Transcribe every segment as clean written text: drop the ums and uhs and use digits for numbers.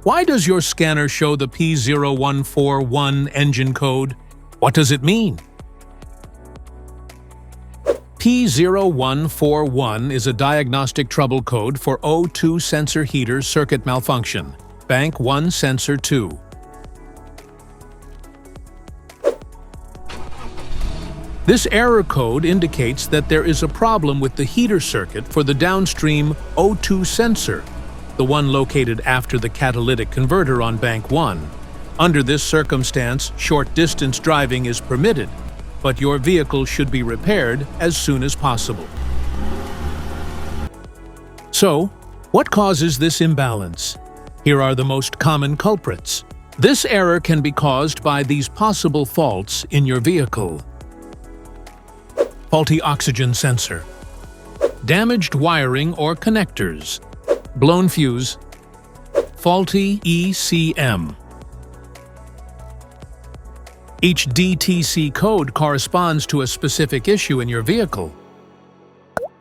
Why does your scanner show the P0141 engine code? What does it mean? P0141 is a diagnostic trouble code for O2 sensor heater circuit malfunction, Bank 1 Sensor 2. This error code indicates that there is a problem with the heater circuit for the downstream O2 sensor, the one located after the catalytic converter on Bank 1. Under this circumstance, short-distance driving is permitted, but your vehicle should be repaired as soon as possible. So, what causes this imbalance? Here are the most common culprits. This error can be caused by these possible faults in your vehicle. Faulty oxygen sensor, damaged wiring or connectors, blown fuse, faulty ECM. Each DTC code corresponds to a specific issue in your vehicle.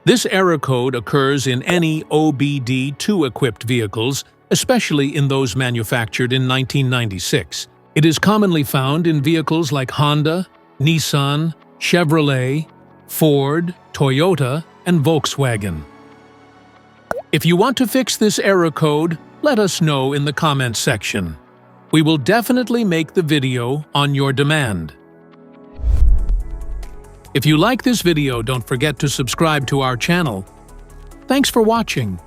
This error code occurs in any OBD2-equipped vehicles, especially in those manufactured in 1996. It is commonly found in vehicles like Honda, Nissan, Chevrolet, Ford, Toyota, and Volkswagen. If you want to fix this error code, let us know in the comments section. We will definitely make the video on your demand. If you like this video, don't forget to subscribe to our channel. Thanks for watching.